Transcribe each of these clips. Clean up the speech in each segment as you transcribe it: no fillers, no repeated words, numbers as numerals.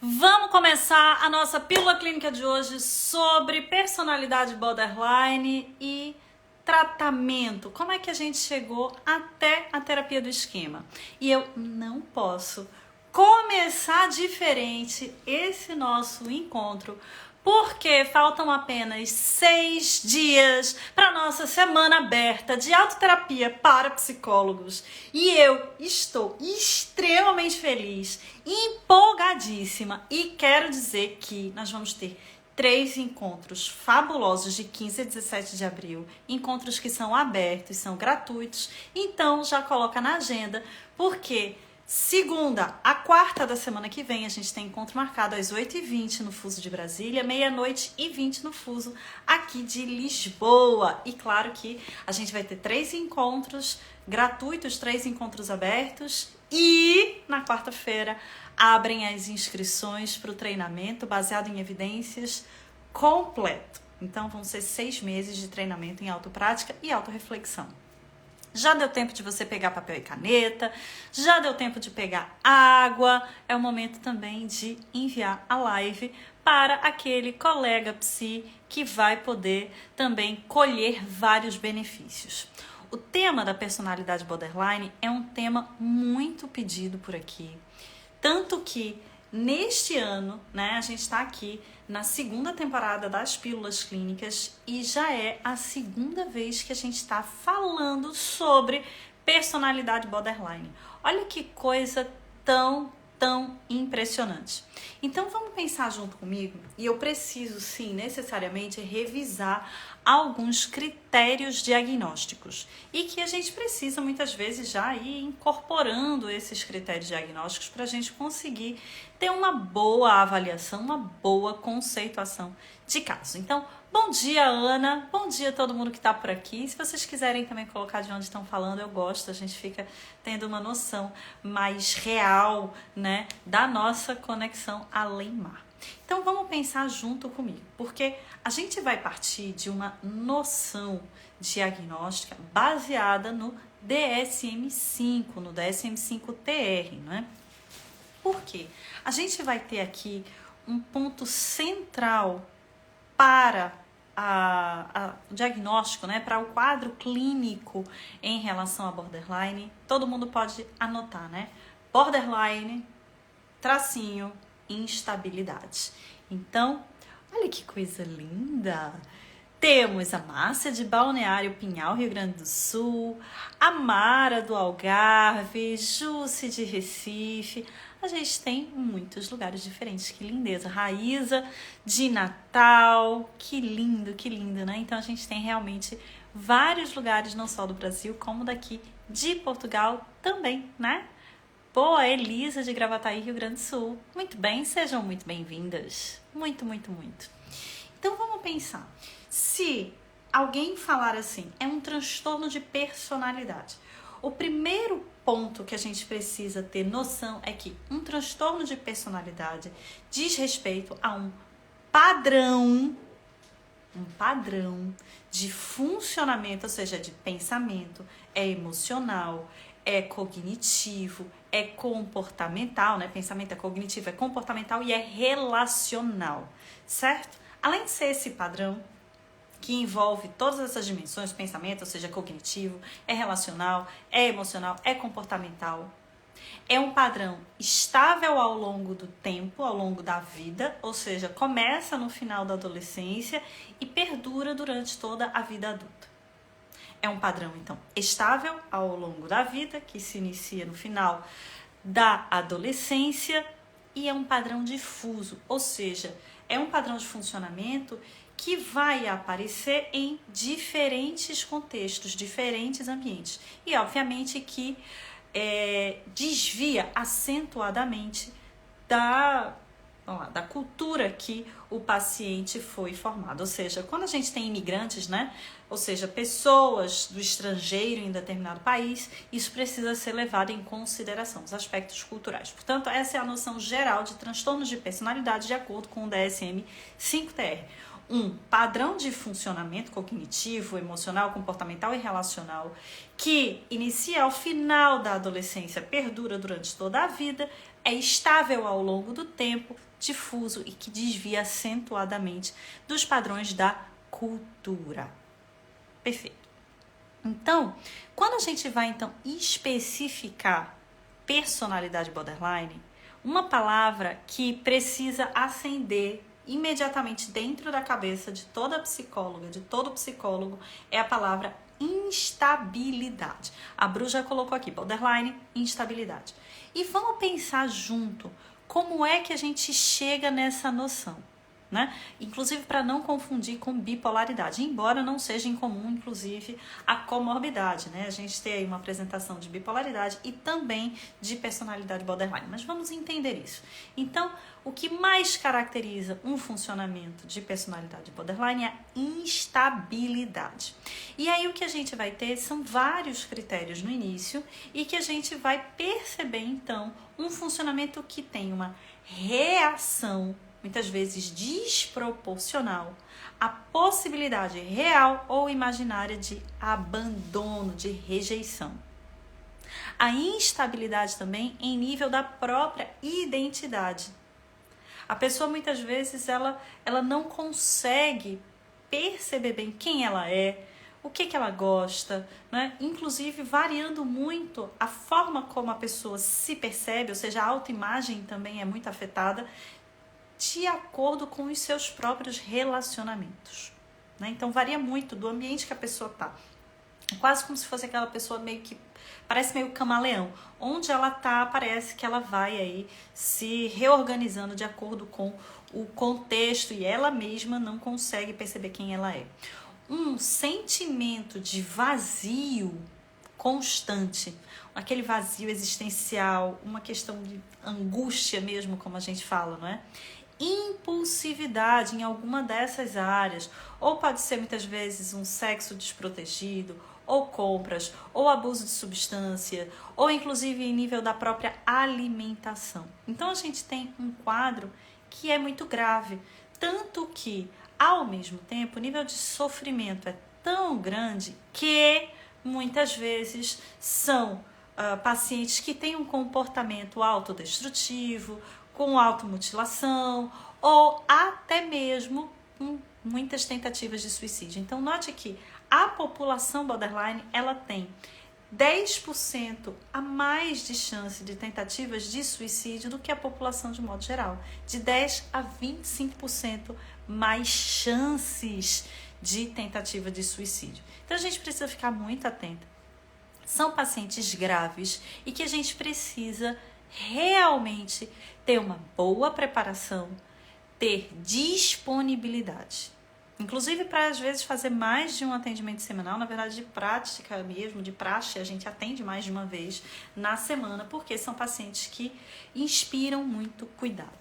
Vamos começar a nossa pílula clínica de hoje sobre personalidade borderline e tratamento. Como é que a gente chegou até a terapia do esquema? E eu não posso começar diferente esse nosso encontro, porque faltam apenas 6 dias para nossa semana aberta de autoterapia para psicólogos. E eu estou extremamente feliz, empolgadíssima, e quero dizer que nós vamos ter 3 encontros fabulosos de 15 a 17 de abril, encontros que são abertos, são gratuitos, então já coloca na agenda, porque segunda a quarta da semana que vem a gente tem encontro marcado às 8h20 no fuso de Brasília, 00:20 no fuso aqui de Lisboa. E claro que a gente vai ter 3 encontros gratuitos, 3 encontros abertos, e na quarta-feira abrem as inscrições para o treinamento baseado em evidências completo. Então vão ser 6 meses de treinamento em autoprática e autorreflexão. Já deu tempo de você pegar papel e caneta, já deu tempo de pegar água, é o momento também de enviar a live para aquele colega psi que vai poder também colher vários benefícios. O tema da personalidade borderline é um tema muito pedido por aqui, tanto que neste ano, né, a gente está aqui na segunda temporada das Pílulas Clínicas e já é a segunda vez que a gente está falando sobre personalidade borderline. Olha que coisa tão impressionante. Então vamos pensar junto comigo, e eu preciso sim, necessariamente, revisar alguns critérios diagnósticos e que a gente precisa muitas vezes já ir incorporando esses critérios diagnósticos para a gente conseguir ter uma boa avaliação, uma boa conceituação de caso. Então, bom dia, Ana, bom dia a todo mundo que está por aqui. Se vocês quiserem também colocar de onde estão falando, eu gosto, a gente fica tendo uma noção mais real, né, da nossa conexão além-mar. Então vamos pensar junto comigo, porque a gente vai partir de uma noção diagnóstica baseada no DSM-5, no DSM-5-TR, não é? Por quê? A gente vai ter aqui um ponto central para o diagnóstico, né, para o quadro clínico em relação a borderline. Todo mundo pode anotar, né? Borderline, tracinho, instabilidade. Então, olha que coisa linda! Temos a Márcia de Balneário Pinhal, Rio Grande do Sul, a Mara do Algarve, Jússi de Recife. A gente tem muitos lugares diferentes, que lindeza. Raíza de Natal, que lindo, né? Então a gente tem realmente vários lugares, não só do Brasil, como daqui de Portugal também, né? Boa, Elisa de Gravataí, Rio Grande do Sul. Muito bem, sejam muito bem-vindas. Muito. Então vamos pensar. Se alguém falar assim, é um transtorno de personalidade. O primeiro ponto que a gente precisa ter noção é que um transtorno de personalidade diz respeito a um padrão de funcionamento, ou seja, de pensamento, é emocional, é cognitivo, é comportamental, né? Pensamento é cognitivo, é comportamental e é relacional, certo? Além de ser esse padrão que envolve todas essas dimensões, pensamento, ou seja, cognitivo, é relacional, é emocional, é comportamental, é um padrão estável ao longo do tempo, ao longo da vida, ou seja, começa no final da adolescência e perdura durante toda a vida adulta. É um padrão, então, estável ao longo da vida, que se inicia no final da adolescência, e é um padrão difuso, ou seja, é um padrão de funcionamento que vai aparecer em diferentes contextos, diferentes ambientes. E, obviamente, que desvia acentuadamente da cultura que o paciente foi formado. Ou seja, quando a gente tem imigrantes, né? Ou seja, pessoas do estrangeiro em determinado país, isso precisa ser levado em consideração, os aspectos culturais. Portanto, essa é a noção geral de transtornos de personalidade de acordo com o DSM-5-TR. Um padrão de funcionamento cognitivo, emocional, comportamental e relacional que inicia ao final da adolescência, perdura durante toda a vida, é estável ao longo do tempo, difuso e que desvia acentuadamente dos padrões da cultura. Perfeito. Então, quando a gente vai então especificar personalidade borderline, uma palavra que precisa acender imediatamente dentro da cabeça de toda psicóloga, de todo psicólogo, é a palavra instabilidade. A Bru já colocou aqui, borderline, instabilidade. E vamos pensar junto como é que a gente chega nessa noção, né? Inclusive para não confundir com bipolaridade, embora não seja incomum, inclusive, a comorbidade, né? A gente tem aí uma apresentação de bipolaridade e também de personalidade borderline, mas vamos entender isso. Então, o que mais caracteriza um funcionamento de personalidade borderline é a instabilidade. E aí o que a gente vai ter são vários critérios no início e que a gente vai perceber, então, um funcionamento que tem uma reação muitas vezes desproporcional à possibilidade real ou imaginária de abandono, de rejeição. A instabilidade também em nível da própria identidade. A pessoa muitas vezes ela não consegue perceber bem quem ela é, o que ela gosta, né? Inclusive variando muito a forma como a pessoa se percebe, ou seja, a autoimagem também é muito afetada de acordo com os seus próprios relacionamentos, né? Então varia muito do ambiente que a pessoa está. Quase como se fosse aquela pessoa meio que parece meio camaleão. Onde ela tá, parece que ela vai aí se reorganizando de acordo com o contexto e ela mesma não consegue perceber quem ela é. Um sentimento de vazio constante, aquele vazio existencial, uma questão de angústia mesmo, como a gente fala, não é? Impulsividade em alguma dessas áreas, ou pode ser muitas vezes um sexo desprotegido, ou compras, ou abuso de substância, ou inclusive em nível da própria alimentação. Então a gente tem um quadro que é muito grave, tanto que, ao mesmo tempo, o nível de sofrimento é tão grande que muitas vezes são pacientes que têm um comportamento autodestrutivo, com automutilação, ou até mesmo muitas tentativas de suicídio. Então note que a população borderline, ela tem 10% a mais de chance de tentativas de suicídio do que a população de modo geral. De 10 a 25% mais chances de tentativa de suicídio. Então a gente precisa ficar muito atento. São pacientes graves e que a gente precisa realmente ter uma boa preparação, ter disponibilidade. Inclusive para às vezes fazer mais de um atendimento semanal, na verdade de prática mesmo, de praxe, a gente atende mais de uma vez na semana, porque são pacientes que inspiram muito cuidado.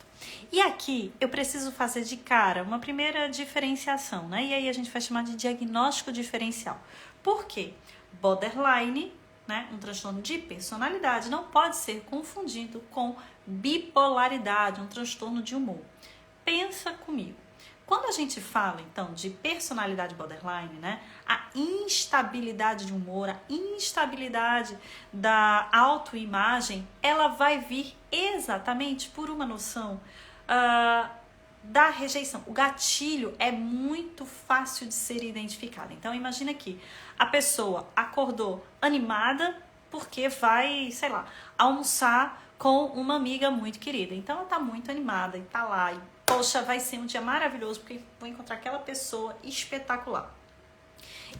E aqui eu preciso fazer de cara uma primeira diferenciação, né? E aí a gente vai chamar de diagnóstico diferencial. Por quê? Borderline, né, um transtorno de personalidade, não pode ser confundido com bipolaridade, um transtorno de humor. Pensa comigo. Quando a gente fala, então, de personalidade borderline, né, a instabilidade de humor, a instabilidade da autoimagem, ela vai vir exatamente por uma noção da rejeição. O gatilho é muito fácil de ser identificado. Então, imagina que a pessoa acordou animada porque vai, sei lá, almoçar com uma amiga muito querida. Então, ela tá muito animada e tá lá e poxa, vai ser um dia maravilhoso porque vou encontrar aquela pessoa espetacular.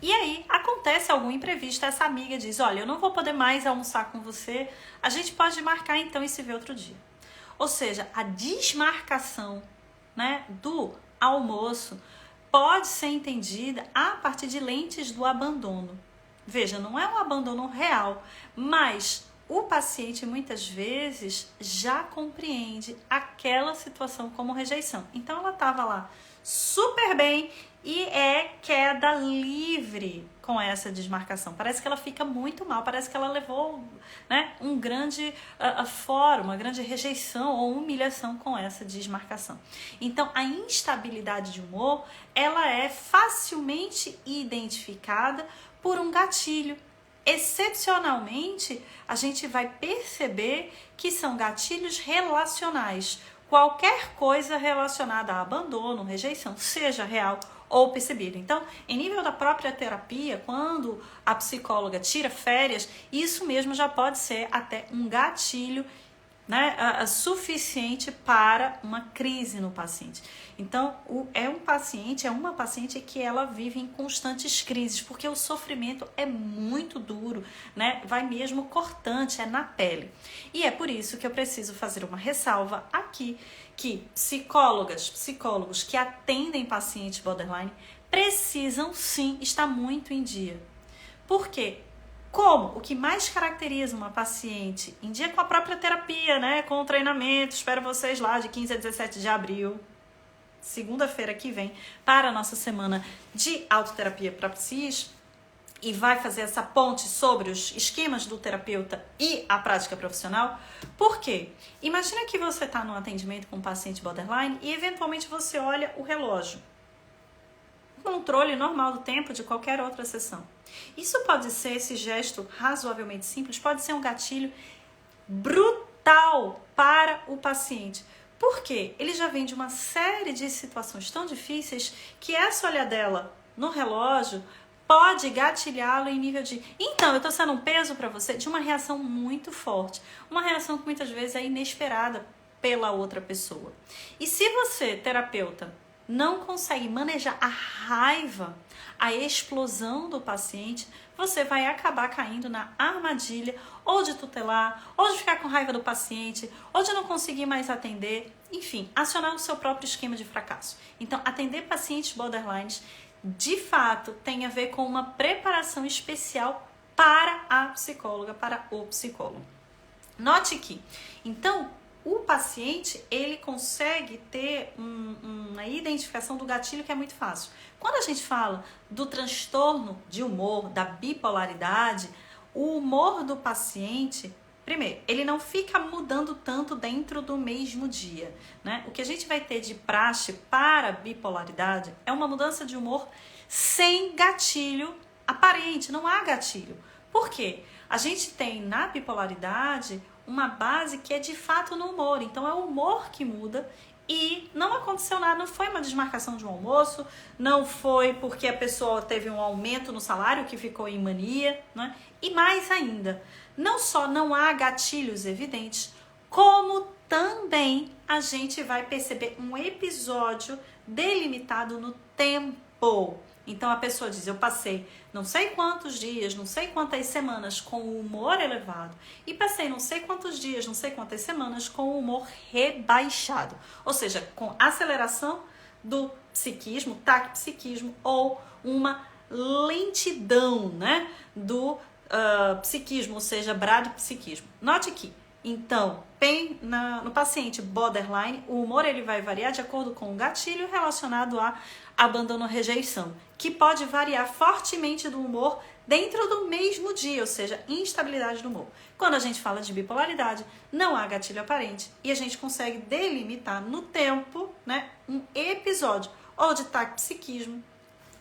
E aí, acontece algum imprevisto, essa amiga diz, olha, eu não vou poder mais almoçar com você, a gente pode marcar então e se ver outro dia. Ou seja, a desmarcação, né, do almoço pode ser entendida a partir de lentes do abandono. Veja, não é um abandono real, mas o paciente muitas vezes já compreende aquela situação como rejeição. Então ela estava lá super bem e é queda livre com essa desmarcação. Parece que ela fica muito mal, parece que ela levou, né, um grande fora, uma grande rejeição ou humilhação com essa desmarcação. Então a instabilidade de humor, ela é facilmente identificada por um gatilho. excepcionalmente, a gente vai perceber que são gatilhos relacionais. Qualquer coisa relacionada a abandono, rejeição, seja real ou percebido. Então, em nível da própria terapia, quando a psicóloga tira férias, isso mesmo já pode ser até um gatilho, né, suficiente para uma crise no paciente. Então, é uma paciente que ela vive em constantes crises, porque o sofrimento é muito duro, né? Vai mesmo cortante, é na pele. E é por isso que eu preciso fazer uma ressalva aqui, que psicólogos que atendem pacientes borderline precisam sim estar muito em dia. Por quê? Como? O que mais caracteriza uma paciente em dia com a própria terapia, né? Com o treinamento, espero vocês lá de 15 a 17 de abril, segunda-feira que vem, para a nossa semana de autoterapia para psis, e vai fazer essa ponte sobre os esquemas do terapeuta e a prática profissional. Por quê? Imagina que você está num atendimento com um paciente borderline e eventualmente você olha o relógio. Controle normal do tempo de qualquer outra sessão. Isso pode ser, esse gesto razoavelmente simples, pode ser um gatilho brutal para o paciente. Por quê? Ele já vem de uma série de situações tão difíceis que essa olhadela no relógio pode gatilhá-lo em nível de... Então, eu estou sendo um peso para você, de uma reação muito forte. Uma reação que muitas vezes é inesperada pela outra pessoa. E se você, terapeuta, não consegue manejar a raiva, a explosão do paciente, você vai acabar caindo na armadilha ou de tutelar, ou de ficar com raiva do paciente, ou de não conseguir mais atender, enfim, acionar o seu próprio esquema de fracasso. Então, atender pacientes borderlines, de fato, tem a ver com uma preparação especial para a psicóloga, para o psicólogo. Note que, então, o paciente, ele consegue ter uma identificação do gatilho que é muito fácil. Quando a gente fala do transtorno de humor, da bipolaridade, o humor do paciente, primeiro, ele não fica mudando tanto dentro do mesmo dia, né? O que a gente vai ter de praxe para a bipolaridade é uma mudança de humor sem gatilho aparente, não há gatilho. Por quê? A gente tem na bipolaridade uma base que é de fato no humor, então é o humor que muda e não aconteceu nada, não foi uma desmarcação de um almoço, não foi porque a pessoa teve um aumento no salário que ficou em mania, né? E mais ainda, não só não há gatilhos evidentes, como também a gente vai perceber um episódio delimitado no tempo. Então a pessoa diz, eu passei não sei quantos dias, não sei quantas semanas com o humor elevado e passei não sei quantos dias, não sei quantas semanas com o humor rebaixado. Ou seja, com aceleração do psiquismo, taquipsiquismo ou uma lentidão, né, do psiquismo, ou seja, bradipsiquismo. Note aqui. Então, no paciente borderline, o humor ele vai variar de acordo com o gatilho relacionado a abandono ou rejeição, que pode variar fortemente do humor dentro do mesmo dia, ou seja, instabilidade do humor. Quando a gente fala de bipolaridade, não há gatilho aparente e a gente consegue delimitar no tempo, né, um episódio ou de taquipsiquismo,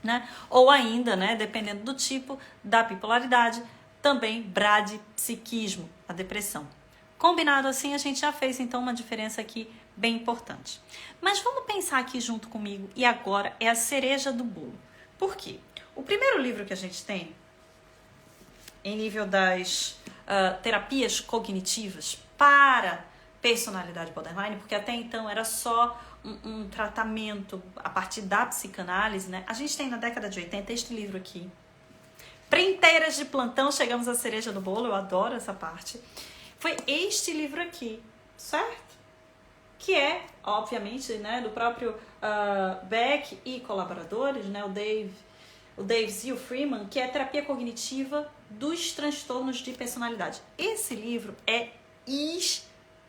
né, ou ainda, né, dependendo do tipo da bipolaridade, também bradipsiquismo, a depressão. Combinado assim, a gente já fez então uma diferença aqui bem importante. Mas vamos pensar aqui junto comigo, e agora é a cereja do bolo. Por quê? O primeiro livro que a gente tem, em nível das terapias cognitivas para personalidade borderline, porque até então era só um tratamento a partir da psicanálise, né? A gente tem na década de 80 este livro aqui. Printeiras de plantão, chegamos à cereja do bolo, eu adoro essa parte. Foi este livro aqui, certo? Que é, obviamente, né, do próprio Beck e colaboradores, né, o Davis e o Freeman, que é a terapia cognitiva dos transtornos de personalidade. Esse livro é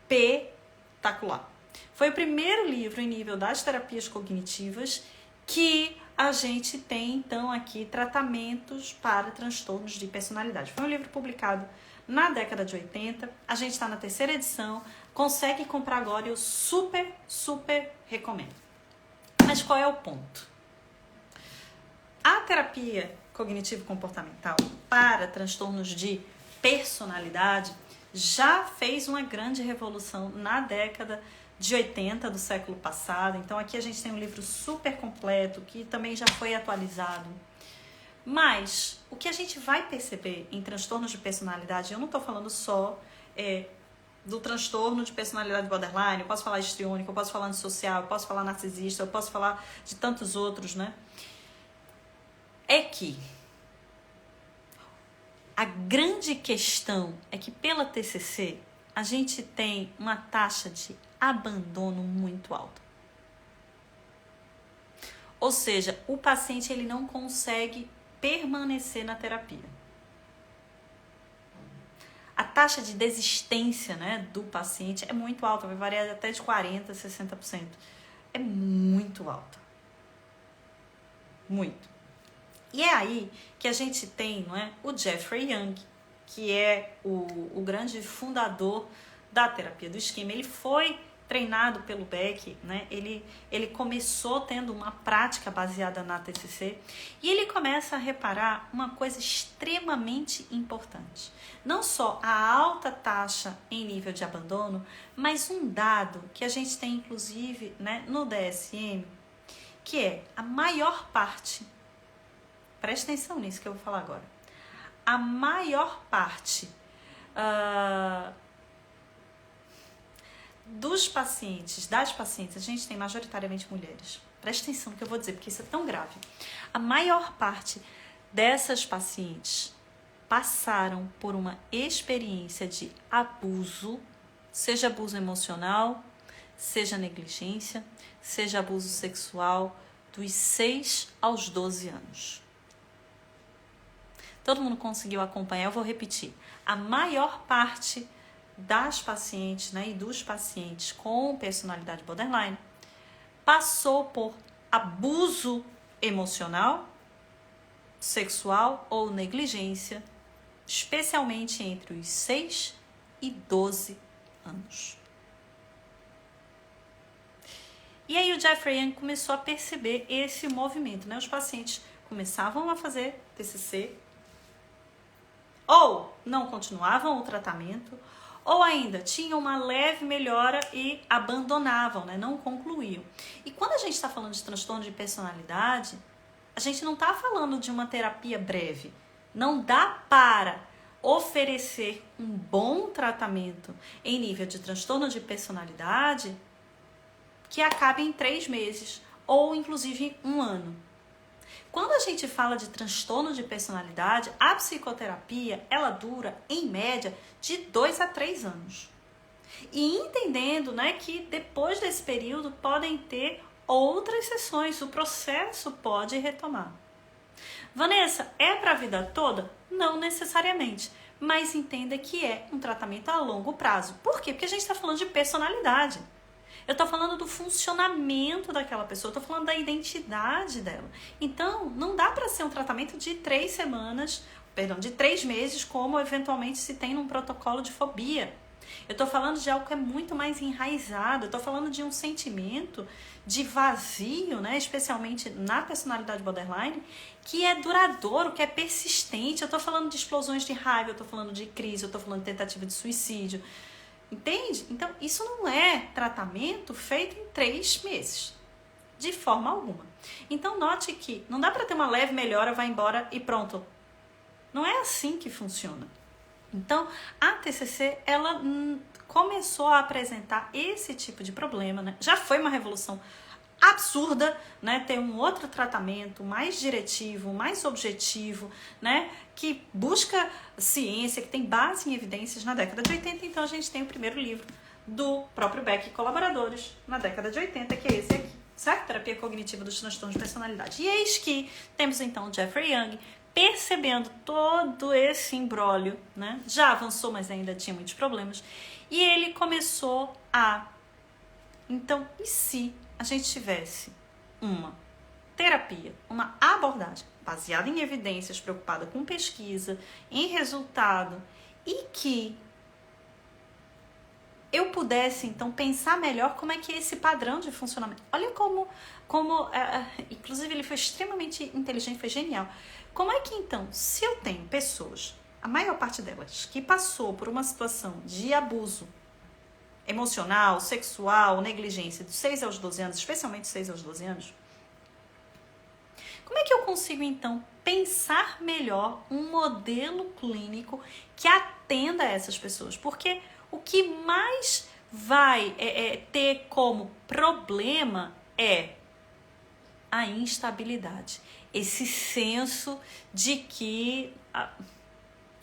espetacular. Foi o primeiro livro em nível das terapias cognitivas que a gente tem, então, aqui tratamentos para transtornos de personalidade. Foi um livro publicado na década de 80, a gente está na 3ª edição, consegue comprar agora e eu super recomendo. Mas qual é o ponto? A terapia cognitivo-comportamental para transtornos de personalidade já fez uma grande revolução na década de 80 do século passado. Então aqui a gente tem um livro super completo que também já foi atualizado. Mas o que a gente vai perceber em transtornos de personalidade, eu não estou falando só do transtorno de personalidade borderline, eu posso falar histriônico, eu posso falar antissocial, eu posso falar narcisista, eu posso falar de tantos outros, né? É que a grande questão é que pela TCC a gente tem uma taxa de abandono muito alta. Ou seja, o paciente ele não consegue permanecer na terapia. A taxa de desistência, né, do paciente é muito alta, vai variar até de 40% a 60%. É muito alta. Muito. E é aí que a gente tem, não é, o Jeffrey Young, que é o grande fundador da terapia do esquema. Ele foi treinado pelo Beck, né? Ele começou tendo uma prática baseada na TCC e ele começa a reparar uma coisa extremamente importante. Não só a alta taxa em nível de abandono, mas um dado que a gente tem inclusive, né, no DSM, que é a maior parte, preste atenção nisso que eu vou falar agora, a maior parte dos pacientes, das pacientes, a gente tem majoritariamente mulheres. Presta atenção no que eu vou dizer, porque isso é tão grave. A maior parte dessas pacientes passaram por uma experiência de abuso, seja abuso emocional, seja negligência, seja abuso sexual, dos 6 aos 12 anos. Todo mundo conseguiu acompanhar? Eu vou repetir. A maior parte das pacientes, né, e dos pacientes com personalidade borderline passou por abuso emocional, sexual ou negligência, especialmente entre os 6 e 12 anos. E aí o Jeffrey Young começou a perceber esse movimento, né? Os pacientes começavam a fazer TCC, ou não continuavam o tratamento, ou ainda tinham uma leve melhora e abandonavam, né? Não concluíam. E quando a gente está falando de transtorno de personalidade, a gente não está falando de uma terapia breve. Não dá para oferecer um bom tratamento em nível de transtorno de personalidade que acabe em 3 meses ou inclusive 1 ano. Quando a gente fala de transtorno de personalidade, a psicoterapia, ela dura, em média, de 2 a 3 anos. E entendendo, né, que depois desse período podem ter outras sessões, o processo pode retomar. Vanessa, é para a vida toda? Não necessariamente, mas entenda que é um tratamento a longo prazo. Por quê? Porque a gente está falando de personalidade. Eu estou falando do funcionamento daquela pessoa, eu estou falando da identidade dela. Então, não dá para ser um tratamento de 3 meses, como eventualmente se tem num protocolo de fobia. Eu estou falando de algo que é muito mais enraizado, eu estou falando de um sentimento de vazio, né, especialmente na personalidade borderline, que é duradouro, que é persistente. Eu estou falando de explosões de raiva, eu estou falando de crise, eu estou falando de tentativa de suicídio. Entende? Então, isso não é tratamento feito em 3 meses, de forma alguma. Então, note que não dá para ter uma leve melhora, vai embora e pronto. Não é assim que funciona. Então, a TCC, ela começou a apresentar esse tipo de problema, né? Já foi uma revolução absurda, né? Ter um outro tratamento mais diretivo, mais objetivo, né? Que busca ciência, que tem base em evidências na década de 80. Então, a gente tem o primeiro livro do próprio Beck e colaboradores na década de 80, que é esse aqui, certo? Terapia Cognitiva dos Transtornos de Personalidade. E eis que temos, então, o Jeffrey Young percebendo todo esse imbróglio, né? Já avançou, mas ainda tinha muitos problemas. E ele começou a... Então, e se a gente tivesse uma terapia, uma abordagem baseada em evidências, preocupada com pesquisa, em resultado, e que eu pudesse, então, pensar melhor como é que é esse padrão de funcionamento. Olha inclusive ele foi extremamente inteligente, foi genial. Como é que, então, se eu tenho pessoas, a maior parte delas, que passou por uma situação de abuso emocional, sexual, negligência, dos 6 aos 12 anos, especialmente 6 aos 12 anos, como é que eu consigo, então, pensar melhor um modelo clínico que atenda a essas pessoas? Porque o que mais vai ter como problema é a instabilidade. Esse senso de que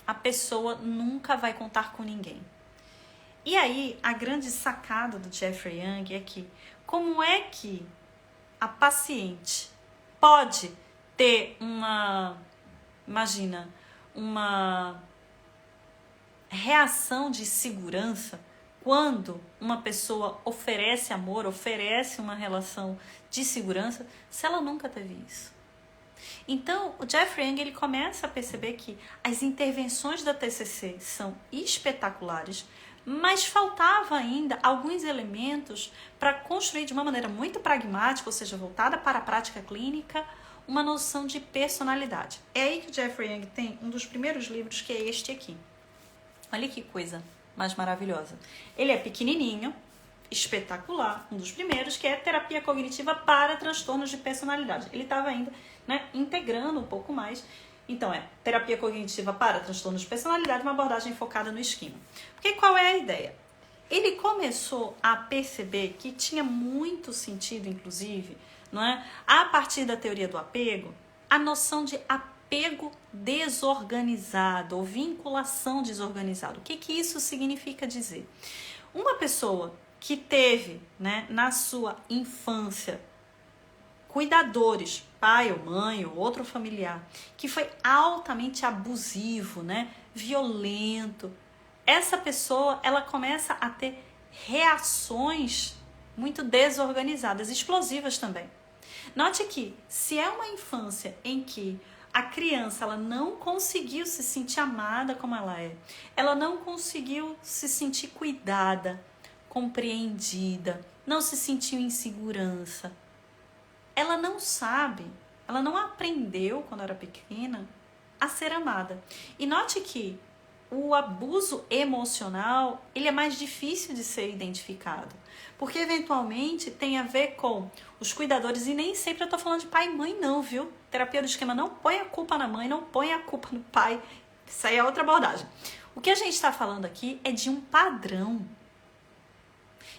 a pessoa nunca vai contar com ninguém. E aí, a grande sacada do Jeffrey Young é que como é que a paciente pode ter uma reação de segurança quando uma pessoa oferece amor, oferece uma relação de segurança, se ela nunca teve isso. Então, o Jeffrey Young ele começa a perceber que as intervenções da TCC são espetaculares, mas faltava ainda alguns elementos para construir de uma maneira muito pragmática, ou seja, voltada para a prática clínica, uma noção de personalidade. É aí que o Jeffrey Young tem um dos primeiros livros, que é este aqui. Olha que coisa mais maravilhosa. Ele é pequenininho, espetacular, um dos primeiros, que é Terapia Cognitiva para Transtornos de Personalidade. Ele estava ainda integrando um pouco mais. Então, Terapia Cognitiva para Transtornos de Personalidade, uma abordagem focada no esquema. Porque qual é a ideia? Ele começou a perceber que tinha muito sentido, inclusive, a partir da teoria do apego, a noção de apego desorganizado ou vinculação desorganizada. O que isso significa dizer? Uma pessoa que teve, na sua infância, cuidadores, pai ou mãe ou outro familiar, que foi altamente abusivo, violento, essa pessoa ela começa a ter reações muito desorganizadas, explosivas também. Note que se é uma infância em que a criança ela não conseguiu se sentir amada como ela não conseguiu se sentir cuidada, compreendida, não se sentiu em segurança, ela não sabe, ela não aprendeu quando era pequena a ser amada. E note que o abuso emocional, ele é mais difícil de ser identificado, porque eventualmente tem a ver com os cuidadores, e nem sempre eu tô falando de pai e mãe não, viu? Terapia do esquema não põe a culpa na mãe, não põe a culpa no pai, isso aí é outra abordagem. O que a gente está falando aqui é de um padrão,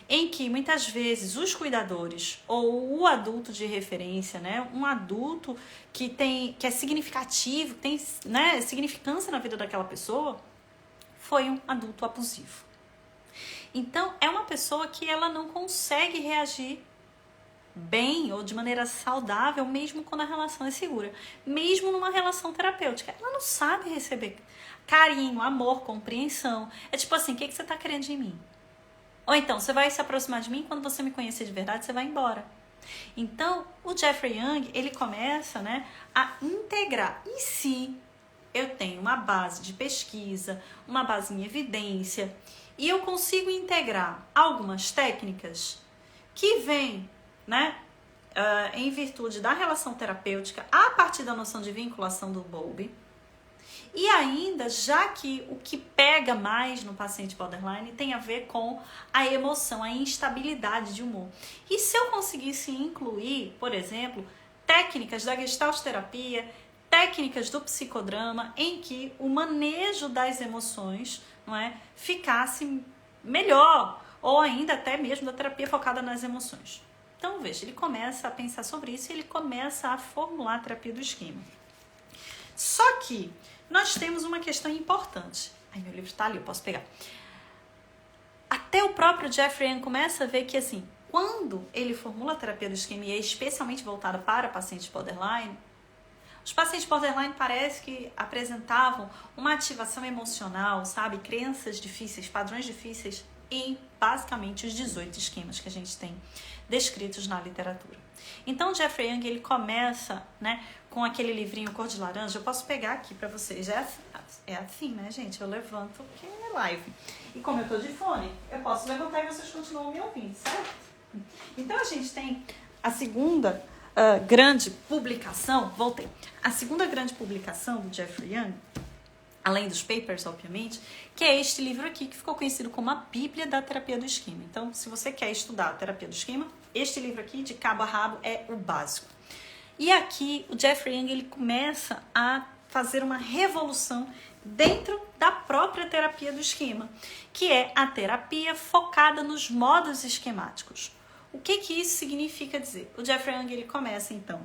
em que muitas vezes os cuidadores ou o adulto de referência, um adulto que é significativo, que tem significância na vida daquela pessoa, foi um adulto abusivo. Então, é uma pessoa que ela não consegue reagir bem ou de maneira saudável, mesmo quando a relação é segura. Mesmo numa relação terapêutica. Ela não sabe receber carinho, amor, compreensão. É tipo assim, o que você está querendo de mim? Ou então, você vai se aproximar de mim, quando você me conhecer de verdade, você vai embora. Então, o Jeffrey Young, ele começa a integrar. E se eu tenho uma base de pesquisa, uma base em evidência, e eu consigo integrar algumas técnicas que vêm, em virtude da relação terapêutica, a partir da noção de vinculação do Bowlby, e ainda, já que o que pega mais no paciente borderline tem a ver com a emoção, a instabilidade de humor. E se eu conseguisse incluir, por exemplo, técnicas da Gestalt terapia, técnicas do psicodrama, em que o manejo das emoções ficasse melhor, ou ainda até mesmo da terapia focada nas emoções. Então, veja, ele começa a pensar sobre isso e ele começa a formular a terapia do esquema. Só que nós temos uma questão importante. Ai, meu livro está ali, eu posso pegar. Até o próprio Jeffrey Young começa a ver que, assim, quando ele formula a terapia do esquema e é especialmente voltada para pacientes borderline, os pacientes borderline parece que apresentavam uma ativação emocional, crenças difíceis, padrões difíceis em basicamente os 18 esquemas que a gente tem descritos na literatura. Então, Jeffrey Young, ele começa, com aquele livrinho cor de laranja. Eu posso pegar aqui para vocês. é assim, né, gente? Eu levanto porque é live. E como eu tô de fone, eu posso levantar e vocês continuam me ouvindo, certo? Então a gente tem a segunda grande publicação, voltei. A segunda grande publicação do Jeffrey Young, além dos papers, obviamente, que é este livro aqui, que ficou conhecido como a Bíblia da Terapia do Esquema. Então, se você quer estudar a terapia do esquema, este livro aqui, de cabo a rabo, é o básico. E aqui, o Jeffrey Young, ele começa a fazer uma revolução dentro da própria terapia do esquema, que é a terapia focada nos modos esquemáticos. O que isso significa dizer? O Jeffrey Young, ele começa, então,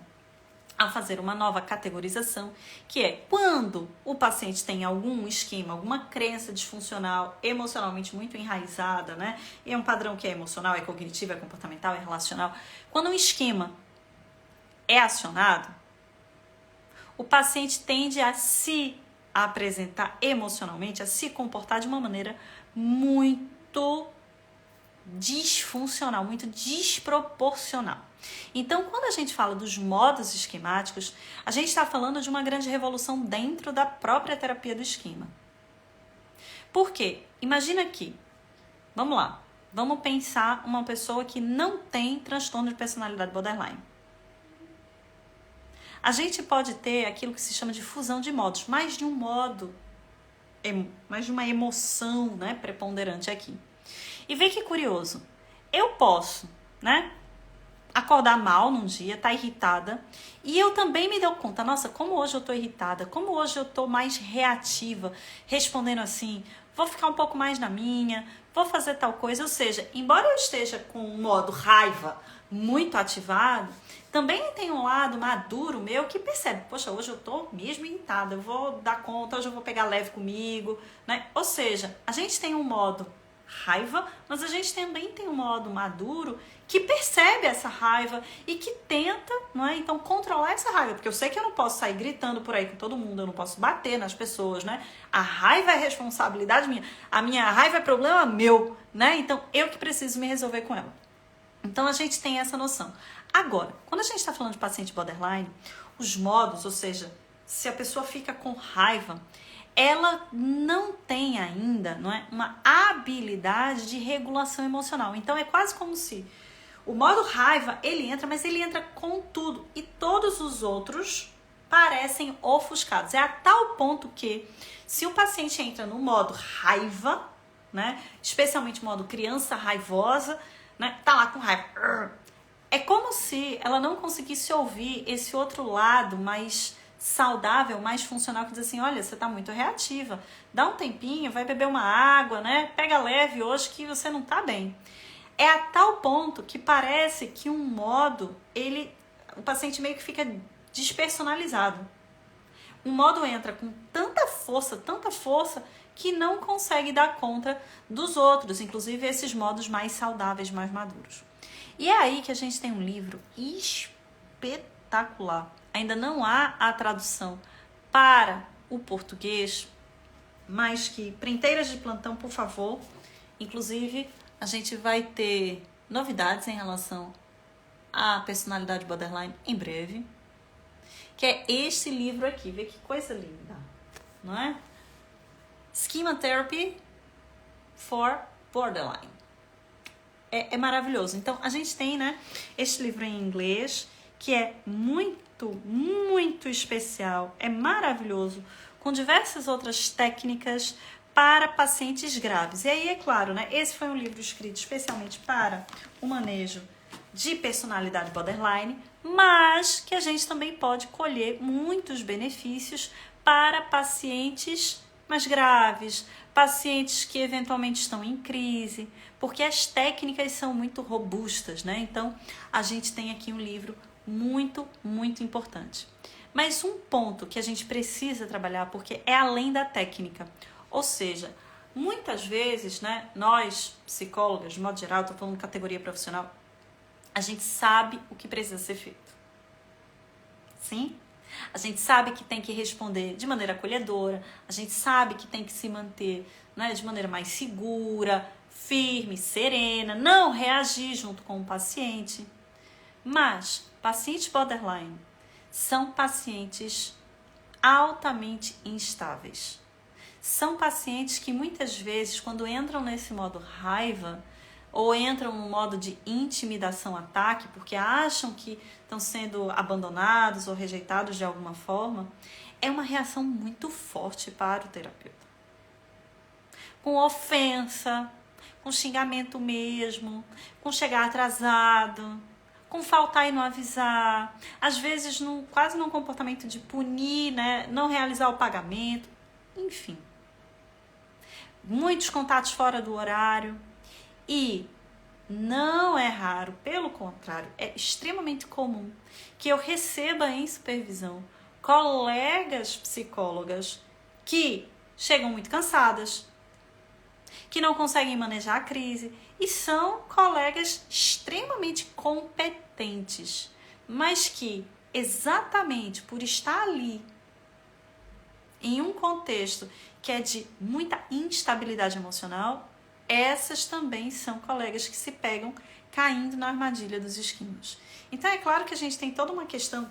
a fazer uma nova categorização, que é quando o paciente tem algum esquema, alguma crença disfuncional, emocionalmente muito enraizada, né? E é um padrão que é emocional, é cognitivo, é comportamental, é relacional. Quando um esquema é acionado, o paciente tende a se apresentar emocionalmente, a se comportar de uma maneira muito disfuncional, muito desproporcional. Então, quando a gente fala dos modos esquemáticos, a gente está falando de uma grande revolução dentro da própria terapia do esquema. Por quê? Imagina aqui, vamos lá, vamos pensar uma pessoa que não tem transtorno de personalidade borderline. A gente pode ter aquilo que se chama de fusão de modos, mais de um modo, mais de uma emoção, né, preponderante aqui. E vê que curioso, eu posso, né, acordar mal num dia, tá irritada, e eu também me dou conta, nossa, como hoje eu tô irritada, como hoje eu tô mais reativa, respondendo assim, vou ficar um pouco mais na minha, vou fazer tal coisa, ou seja, embora eu esteja com um modo raiva muito ativado, também tem um lado maduro meu que percebe, poxa, hoje eu tô mesmo irritada, eu vou dar conta, hoje eu vou pegar leve comigo, né? Ou seja, a gente tem um modo raiva, mas a gente também tem um modo maduro que percebe essa raiva e que tenta, não é? Então, controlar essa raiva, porque eu sei que eu não posso sair gritando por aí com todo mundo, eu não posso bater nas pessoas, né? A raiva é responsabilidade minha, a minha raiva é problema meu, né? Então, eu que preciso me resolver com ela. Então, a gente tem essa noção. Agora, quando a gente está falando de paciente borderline, os modos, ou seja, se a pessoa fica com raiva, ela não tem ainda, não é, uma habilidade de regulação emocional. Então, é quase como se o modo raiva, ele entra, mas ele entra com tudo. E todos os outros parecem ofuscados. É a tal ponto que, se o paciente entra no modo raiva, né, especialmente modo criança raivosa, né, tá lá com raiva, é como se ela não conseguisse ouvir esse outro lado mais saudável, mais funcional, que diz assim, olha, você tá muito reativa, dá um tempinho, vai beber uma água, né, pega leve hoje que você não tá bem. É a tal ponto que parece que um modo, o paciente meio que fica despersonalizado. Um modo entra com tanta força, que não consegue dar conta dos outros, inclusive esses modos mais saudáveis, mais maduros. E é aí que a gente tem um livro espetacular. Ainda não há a tradução para o português, mas que printeiras de plantão, por favor. Inclusive, a gente vai ter novidades em relação à personalidade borderline em breve, que é este livro aqui. Vê que coisa linda, não é? Schema Therapy for Borderline. É maravilhoso. Então, a gente tem, né, este livro em inglês, que é muito especial, é maravilhoso, com diversas outras técnicas para pacientes graves. E aí, é claro, né, esse foi um livro escrito especialmente para o manejo de personalidade borderline, mas que a gente também pode colher muitos benefícios para pacientes mais graves, pacientes que eventualmente estão em crise, porque as técnicas são muito robustas, né? Então, a gente tem aqui um livro muito importante. Mas um ponto que a gente precisa trabalhar, porque é além da técnica, ou seja, muitas vezes, né, nós, psicólogas, de modo geral, estou falando categoria profissional, a gente sabe o que precisa ser feito. Sim? A gente sabe que tem que responder de maneira acolhedora, a gente sabe que tem que se manter, né, de maneira mais segura, firme, serena, não reagir junto com o paciente. Mas pacientes borderline são pacientes altamente instáveis. são pacientes que muitas vezes, quando entram nesse modo raiva, ou entram no modo de intimidação-ataque, porque acham que estão sendo abandonados ou rejeitados de alguma forma, é uma reação muito forte para o terapeuta. Com ofensa, com xingamento mesmo, com chegar atrasado, com faltar e não avisar, às vezes quase num comportamento de punir, né? Não realizar o pagamento, enfim. Muitos contatos fora do horário. E não é raro, pelo contrário, é extremamente comum que eu receba em supervisão colegas psicólogas que chegam muito cansadas, que não conseguem manejar a crise e são colegas extremamente competentes, mas que exatamente por estar ali em um contexto que é de muita instabilidade emocional, essas também são colegas que se pegam caindo na armadilha dos esquemas. Então é claro que a gente tem toda uma questão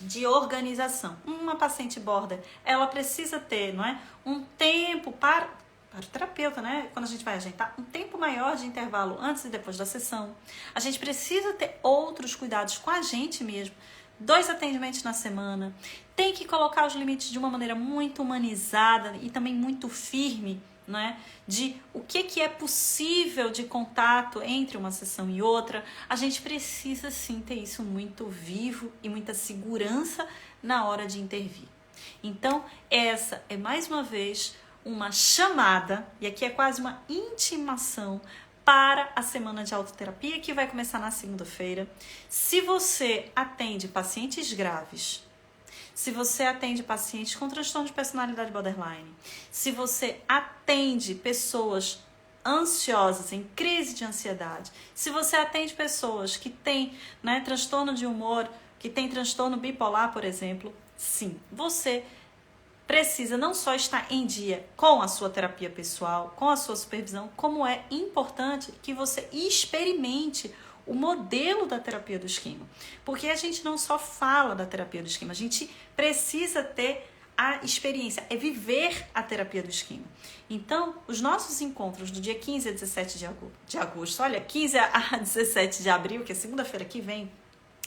de organização. Uma paciente border, ela precisa ter, não é, um tempo para o terapeuta, né? Quando a gente vai agendar, um tempo maior de intervalo antes e depois da sessão. A gente precisa ter outros cuidados com a gente mesmo. 2 atendimentos na semana. Tem que colocar os limites de uma maneira muito humanizada e também muito firme, né? De o que é possível de contato entre uma sessão e outra. A gente precisa sim ter isso muito vivo e muita segurança na hora de intervir. Então, essa é mais uma vez uma chamada, e aqui é quase uma intimação para a semana de autoterapia que vai começar na segunda-feira. Se você atende pacientes graves, se você atende pacientes com transtorno de personalidade borderline, se você atende pessoas ansiosas, em crise de ansiedade, se você atende pessoas que têm, né, transtorno de humor, que têm transtorno bipolar, por exemplo, sim, você precisa não só estar em dia com a sua terapia pessoal, com a sua supervisão, como é importante que você experimente o modelo da terapia do esquema. Porque a gente não só fala da terapia do esquema, a gente precisa ter a experiência, é viver a terapia do esquema. Então, os nossos encontros do dia 15 a 17 de agosto, olha, 15 a 17 de abril, que é segunda-feira que vem,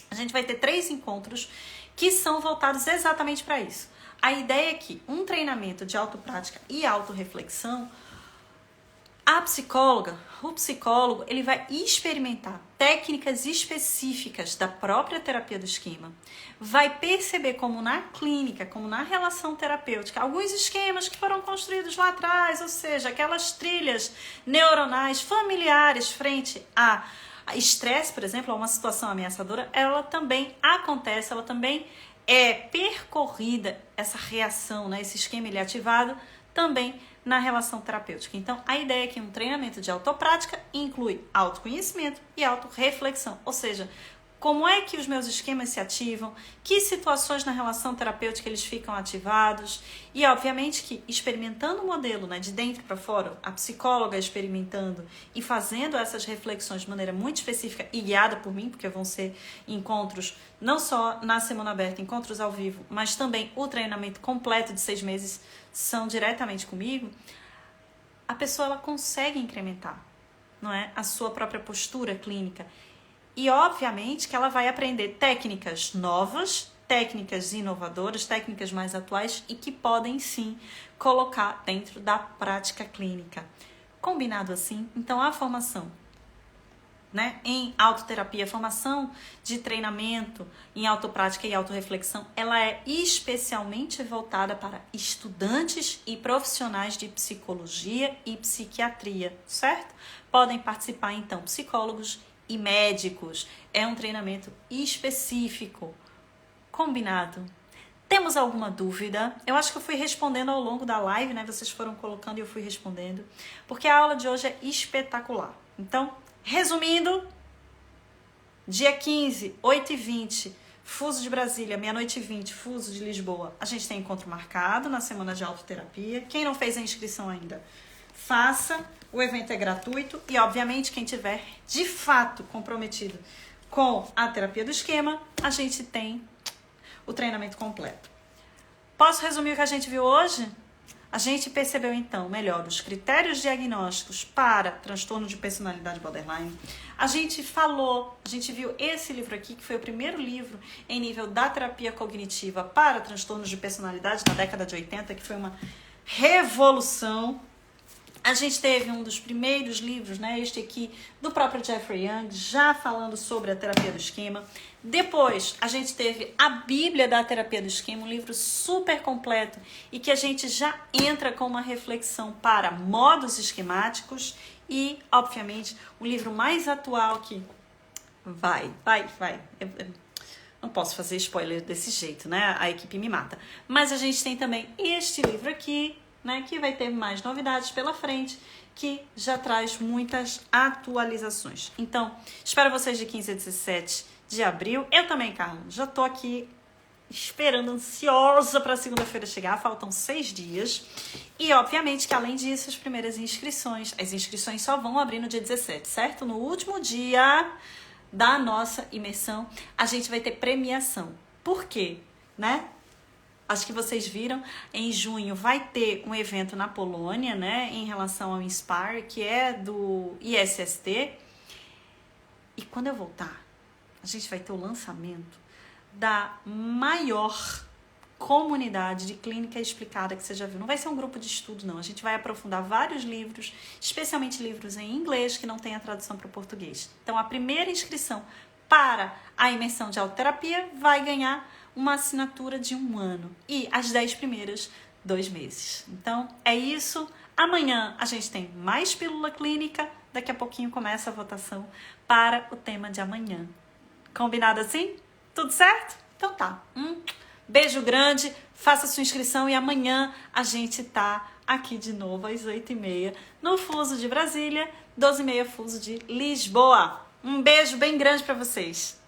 a gente vai ter 3 encontros que são voltados exatamente para isso. A ideia é que um treinamento de autoprática e autorreflexão, a psicóloga, o psicólogo, ele vai experimentar técnicas específicas da própria terapia do esquema, vai perceber como na clínica, como na relação terapêutica, alguns esquemas que foram construídos lá atrás, ou seja, aquelas trilhas neuronais familiares frente a estresse, por exemplo, a uma situação ameaçadora, ela também acontece, ela também é percorrida, essa reação, né, esse esquema ele é ativado também na relação terapêutica. Então, a ideia é que um treinamento de autoprática inclui autoconhecimento e autorreflexão, ou seja, como é que os meus esquemas se ativam, que situações na relação terapêutica eles ficam ativados e, obviamente, que experimentando o modelo, né, de dentro para fora, a psicóloga experimentando e fazendo essas reflexões de maneira muito específica e guiada por mim, porque vão ser encontros não só na semana aberta, encontros ao vivo, mas também o treinamento completo de 6 meses são diretamente comigo, a pessoa ela consegue incrementar, não é, a sua própria postura clínica. E, obviamente, que ela vai aprender técnicas novas, técnicas inovadoras, técnicas mais atuais e que podem, sim, colocar dentro da prática clínica. Combinado assim? Então, a formação, né, em autoterapia, a formação de treinamento em autoprática e autorreflexão, ela é especialmente voltada para estudantes e profissionais de psicologia e psiquiatria, certo? Podem participar, então, psicólogos e médicos. É um treinamento específico. Combinado? Temos alguma dúvida? Eu acho que eu fui respondendo ao longo da live, né? Vocês foram colocando e eu fui respondendo. Porque a aula de hoje é espetacular. Então, resumindo, dia 15, 8h20, fuso de Brasília, meia-noite e 20, fuso de Lisboa. A gente tem encontro marcado na semana de autoterapia. Quem não fez a inscrição ainda, faça. O evento é gratuito e, obviamente, quem tiver de fato comprometido com a terapia do esquema, a gente tem o treinamento completo. Posso resumir o que a gente viu hoje? A gente percebeu então melhor os critérios diagnósticos para transtorno de personalidade borderline. A gente viu esse livro aqui, que foi o primeiro livro em nível da terapia cognitiva para transtornos de personalidade na década de 80, que foi uma revolução. A gente teve um dos primeiros livros, né, este aqui, do próprio Jeffrey Young, já falando sobre a terapia do esquema. Depois, a gente teve a Bíblia da Terapia do Esquema, um livro super completo e que a gente já entra com uma reflexão para modos esquemáticos e, obviamente, o livro mais atual que vai. Eu não posso fazer spoiler desse jeito, né? A equipe me mata. Mas a gente tem também este livro aqui, né, que vai ter mais novidades pela frente, que já traz muitas atualizações. Então, espero vocês de 15 a 17 de abril. Eu também, Carla, já tô aqui esperando, ansiosa para segunda-feira chegar. Faltam 6 dias. E, obviamente, que além disso, as primeiras inscrições, as inscrições só vão abrir no dia 17, certo? No último dia da nossa imersão, a gente vai ter premiação. Por quê? Né? Acho que vocês viram, em junho vai ter um evento na Polônia, né, em relação ao Inspire, que é do ISST. E quando eu voltar, a gente vai ter o lançamento da maior comunidade de clínica explicada que você já viu. Não vai ser um grupo de estudo, não. A gente vai aprofundar vários livros, especialmente livros em inglês que não tem a tradução para o português. Então, a primeira inscrição para a imersão de autoterapia vai ganhar uma assinatura de 1 ano e as 10 primeiras 2 meses. Então, é isso. Amanhã a gente tem mais pílula clínica. Daqui a pouquinho começa a votação para o tema de amanhã. Combinado assim? Tudo certo? Então tá. Beijo grande, faça sua inscrição e amanhã a gente tá aqui de novo às 8h30 no fuso de Brasília, 12h30 fuso de Lisboa. Um beijo bem grande para vocês.